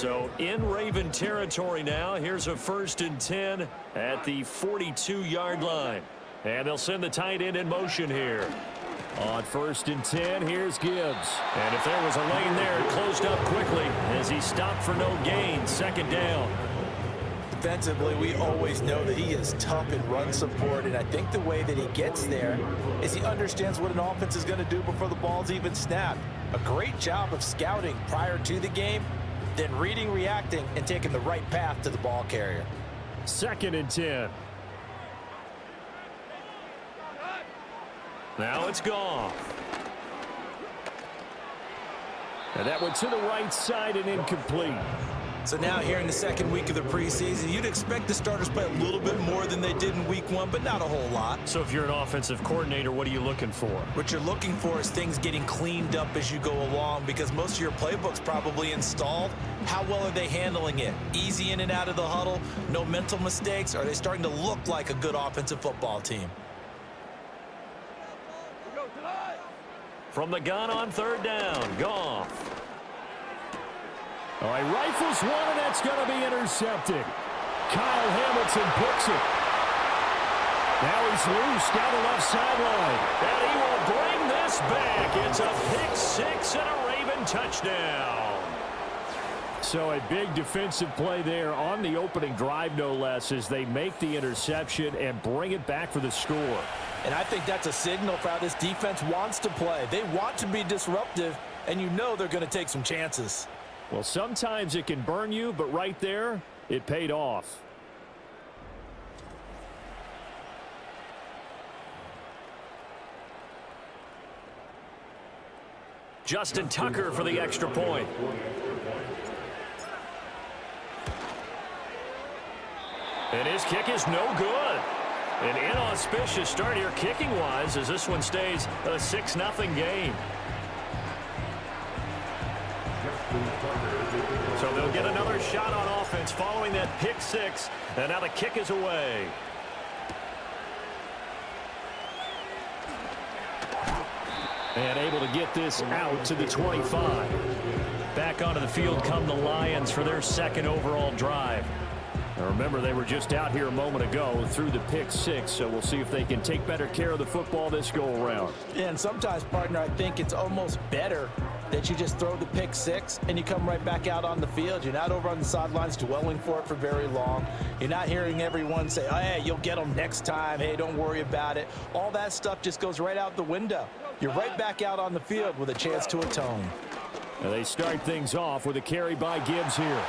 So in Raven territory now. Here's a 1st and 10 at the 42-yard line. And they'll send the tight end in motion here. On 1st and 10, here's Gibbs. And if there was a lane there, it closed up quickly as he stopped for no gain. 2nd down. Defensively, we always know that he is tough in run support, and I think the way that he gets there is he understands what an offense is going to do before the ball's even snapped. A great job of scouting prior to the game, then reading, reacting, and taking the right path to the ball carrier. 2nd and 10. Now it's gone. And that went to the right side and incomplete. So now here in the 2nd week of the preseason, you'd expect the starters to play a little bit more than they did in week 1, but not a whole lot. So if you're an offensive coordinator, what are you looking for? What you're looking for is things getting cleaned up as you go along, because most of your playbook's probably installed. How well are they handling it? Easy in and out of the huddle, no mental mistakes? Are they starting to look like a good offensive football team? From the gun on 3rd down, Goff. All right, rifles one, and that's going to be intercepted. Kyle Hamilton picks it. Now he's loose down the left sideline. And he will bring this back. It's a pick 6 and a Raven touchdown. So a big defensive play there on the opening drive, no less, as they make the interception and bring it back for the score. And I think that's a signal for how this defense wants to play. They want to be disruptive, and you know they're going to take some chances. Well, sometimes it can burn you, but right there, it paid off. Justin Tucker for the extra point. And his kick is no good. An inauspicious start here kicking-wise as this one stays a 6-0 game. So they'll get another shot on offense following that pick 6, and now the kick is away. And able to get this out to the 25. Back onto the field come the Lions for their 2nd overall drive. Now remember, they were just out here a moment ago through the pick 6, so we'll see if they can take better care of the football this go-around. Yeah, and sometimes, partner, I think it's almost better that you just throw the pick 6 and you come right back out on the field. You're not over on the sidelines dwelling for it for very long. You're not hearing everyone say, oh, hey, you'll get them next time. Hey, don't worry about it. All that stuff just goes right out the window. You're right back out on the field with a chance to atone. Now they start things off with a carry by Gibbs here.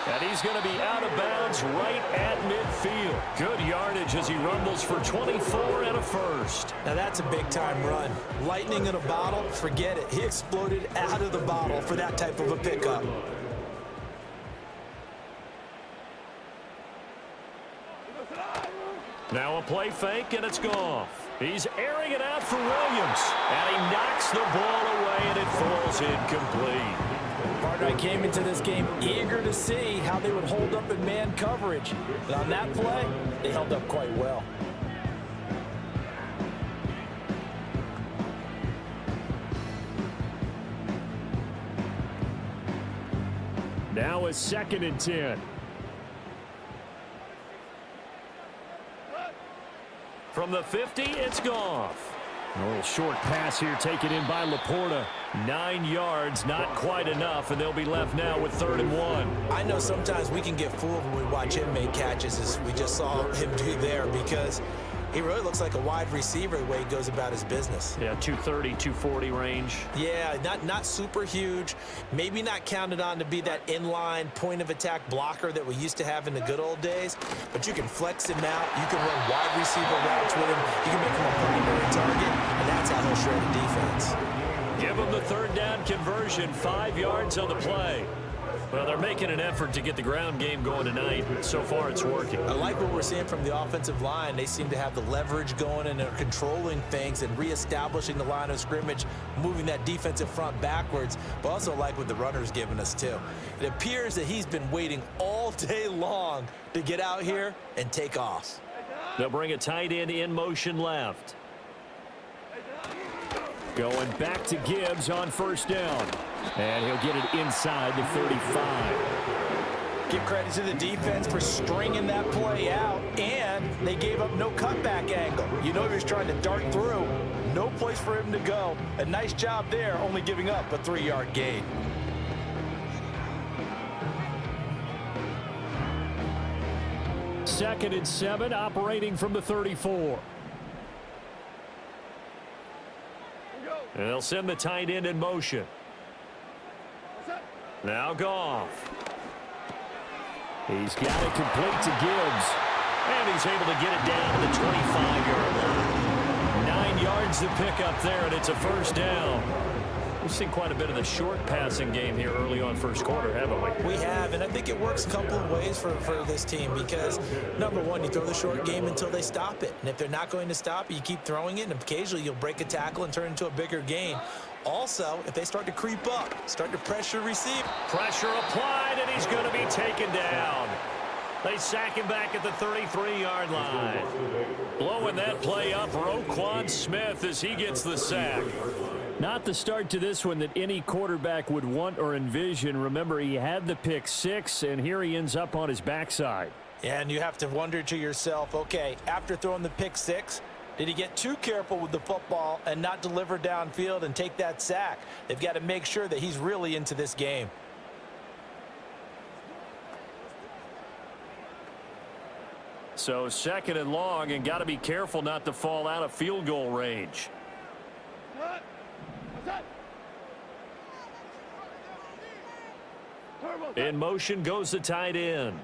And he's going to be out of bounds right at midfield. Good yardage as he rumbles for 24 and a 1st. Now that's a big-time run. Lightning in a bottle, forget it. He exploded out of the bottle for that type of a pickup. Now a play fake, and it's Goff. He's airing it out for Williams. And he knocks the ball away, and it falls incomplete. Partner, I came into this game eager to see how they would hold up in man coverage. But on that play, they held up quite well. Now a 2nd and 10. From the 50, it's Goff. A little short pass here taken in by Laporta. 9 yards, not quite enough, and they'll be left now with 3rd and 1. I know sometimes we can get fooled when we watch him make catches, as we just saw him do there, because he really looks like a wide receiver the way he goes about his business. Yeah, 230, 240 range. Yeah, not super huge. Maybe not counted on to be that inline point-of-attack blocker that we used to have in the good old days, but you can flex him out. You can run wide receiver routes with him. You can make him a primary target, and that's how he'll shred the defense. Give him the 3rd down conversion, 5 yards on the play. Well, they're making an effort to get the ground game going tonight. So far, it's working. I like what we're seeing from the offensive line. They seem to have the leverage going, and they're controlling things and reestablishing the line of scrimmage, moving that defensive front backwards, but also like what the runner's giving us, too. It appears that he's been waiting all day long to get out here and take off. They'll bring a tight end in motion left. Going back to Gibbs on first down. And he'll get it inside the 35. Give credit to the defense for stringing that play out, and they gave up no cutback angle. You know he was trying to dart through. No place for him to go. A nice job there, only giving up a 3-yard gain. Second and 7, operating from the 34. And they'll send the tight end in motion. Now Goff. He's got it complete to Gibbs. And he's able to get it down to the 25-yard line. 9 yards to pick up there, and it's a first down. We've seen quite a bit of the short passing game here early on first quarter, haven't we? We have, and I think it works a couple of ways for this team because, number one, you throw the short game until they stop it. And if they're not going to stop it, you keep throwing it, and occasionally you'll break a tackle and turn it into a bigger gain. Also, if they start to creep up, start to pressure receive. Pressure applied, and he's going to be taken down. They sack him back at the 33-yard line. Blowing that play up, Roquan Smith as he gets the sack. Not the start to this one that any quarterback would want or envision. Remember, he had the pick 6, and here he ends up on his backside. And you have to wonder to yourself, okay, after throwing the pick 6, did he get too careful with the football and not deliver downfield and take that sack? They've got to make sure that he's really into this game. So second and long, and got to be careful not to fall out of field goal range. In motion goes the tight end.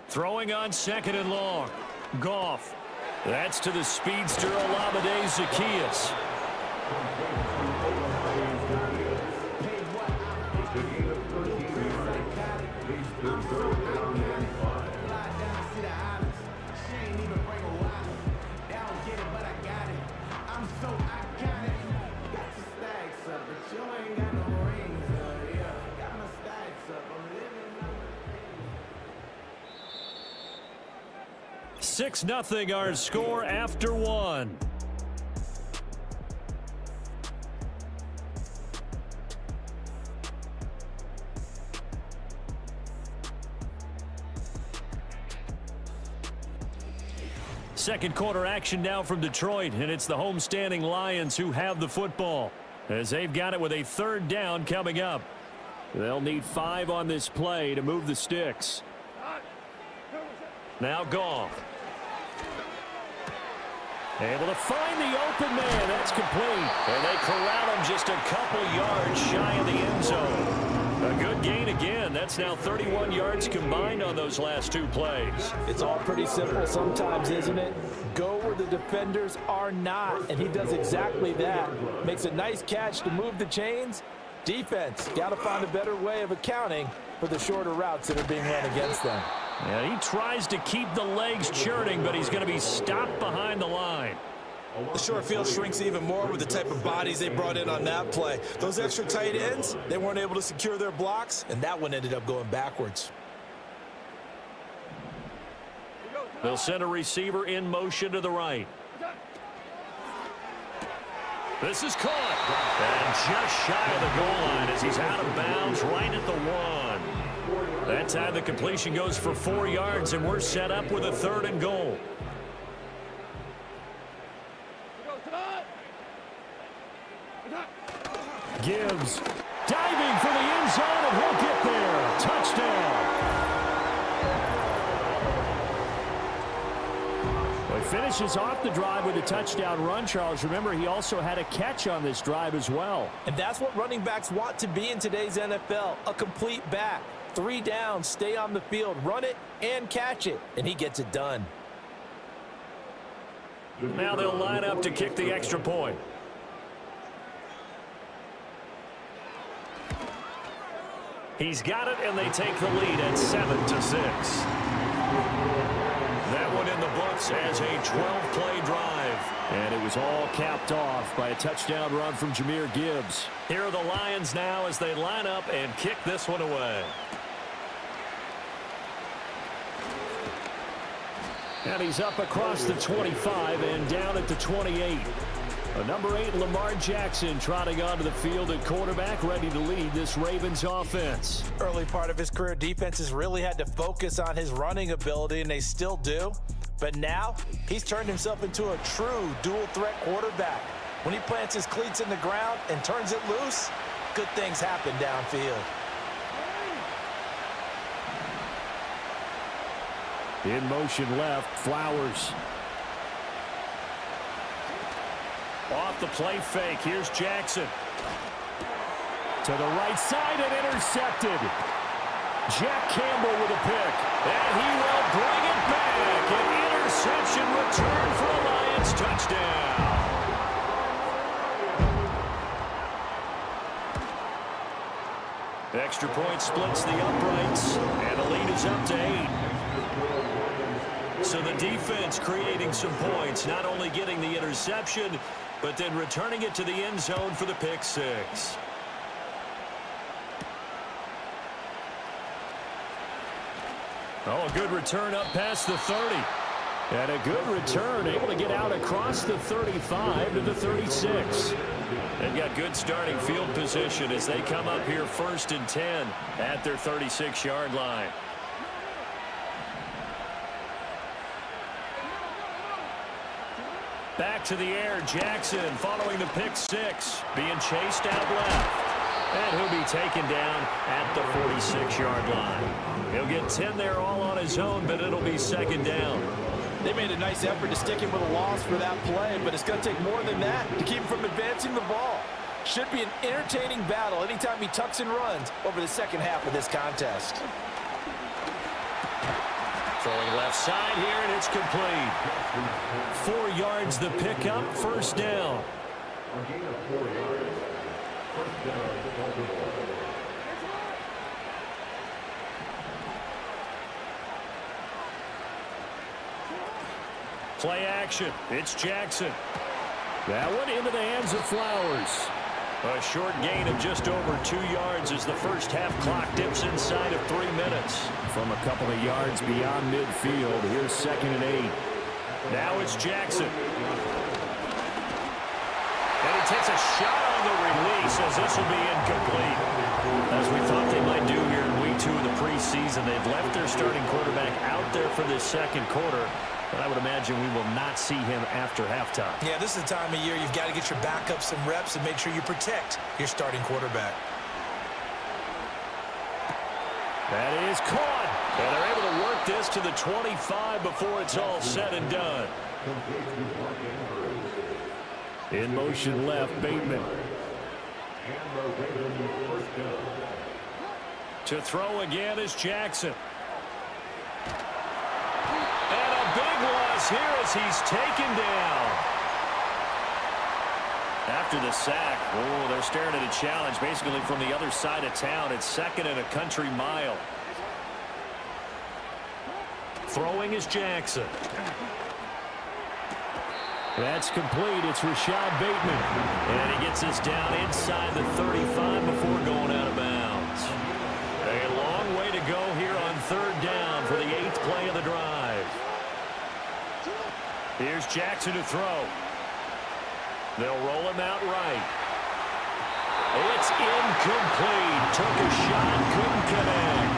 Throwing on second and long. Goff. That's to the speedster Olamide Zaccheaus. Six 0 our score after one. Second quarter action now from Detroit, and it's the homestanding Lions who have the football as they've got it with a third down coming up. They'll need 5 on this play to move the sticks. Now Goff. Able to find the open man. That's complete. And they corral him just a couple yards shy of the end zone. A good gain again. That's now 31 yards combined on those last 2 plays. It's all pretty simple sometimes, isn't it? Go where the defenders are not, and he does exactly that. Makes a nice catch to move the chains. Defense, got to find a better way of accounting for the shorter routes that are being run against them. Yeah, he tries to keep the legs churning, but he's going to be stopped behind the line. The short field shrinks even more with the type of bodies they brought in on that play. Those extra tight ends, they weren't able to secure their blocks, and that one ended up going backwards. They'll send a receiver in motion to the right. This is caught. And just shy of the goal line as he's out of bounds right at the 1. That time the completion goes for 4 yards, and we're set up with a 3rd and goal. Gibbs diving for the end zone, and he'll get there. Touchdown. Well, he finishes off the drive with a touchdown run, Charles. Remember, he also had a catch on this drive as well. And that's what running backs want to be in today's NFL, a complete back. 3 downs, stay on the field, run it, and catch it. And he gets it done. Now they'll line up to kick the extra point. He's got it, and they take the lead at 7-6. That one in the books as a 12-play drive. And it was all capped off by a touchdown run from Jahmyr Gibbs. Here are the Lions now as they line up and kick this one away. And he's up across the 25 and down at the 28. Number 8, Lamar Jackson, trotting onto the field at quarterback, ready to lead this Ravens offense. Early part of his career, defenses really had to focus on his running ability, and they still do. But now, he's turned himself into a true dual-threat quarterback. When he plants his cleats in the ground and turns it loose, good things happen downfield. In motion left, Flowers. Off the play fake, here's Jackson. To the right side and intercepted. Jack Campbell with a pick. And he will bring it back. An interception return for a Lions touchdown. Extra point splits the uprights, and the lead is up to 8. So the defense creating some points, not only getting the interception, but then returning it to the end zone for the pick six. Oh, a good return up past the 30. And a good return, able to get out across the 35 to the 36. They've got good starting field position as they come up here 1st and 10 at their 36-yard line. Back to the air, Jackson following the pick six, being chased out left. And he'll be taken down at the 46-yard line. He'll get 10 there all on his own, but it'll be 2nd down. They made a nice effort to stick him with a loss for that play, but it's going to take more than that to keep him from advancing the ball. Should be an entertaining battle anytime he tucks and runs over the second half of this contest. Throwing left side here, and it's complete. 4 yards the pickup, 1st down. Play action. It's Jackson. That one into the hands of Flowers. A short gain of just over 2 yards as the first half clock dips inside of 3 minutes. From a couple of yards beyond midfield, here's 2nd and 8. Now it's Jackson. And he takes a shot on the release as this will be incomplete. As we thought they might do here in week 2 of the preseason, they've left their starting quarterback out there for this 2nd quarter. But I would imagine we will not see him after halftime. Yeah, this is the time of year you've got to get your backup some reps and make sure you protect your starting quarterback. That is caught. And they're able to work this to the 25 before it's all said and done. In motion left, Bateman. To throw again is Jackson. And a big loss here as he's taken down. After the sack, oh, they're staring at a challenge basically from the other side of town. It's 2nd and a country mile. Throwing is Jackson. That's complete. It's Rashad Bateman. And he gets us down inside the 35 before going out of bounds. A long way to go here on 3rd down for the 8th play of the drive. Here's Jackson to throw. They'll roll him out right. It's incomplete. Took a shot, couldn't connect.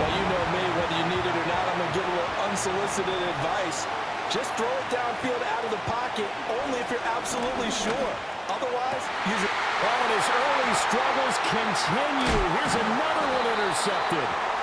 Well, you know me, whether you need it or not, I'm going to give a little unsolicited advice. Just throw it downfield out of the pocket, only if you're absolutely sure. Otherwise, use it. Oh, and his early struggles continue. Here's another one intercepted.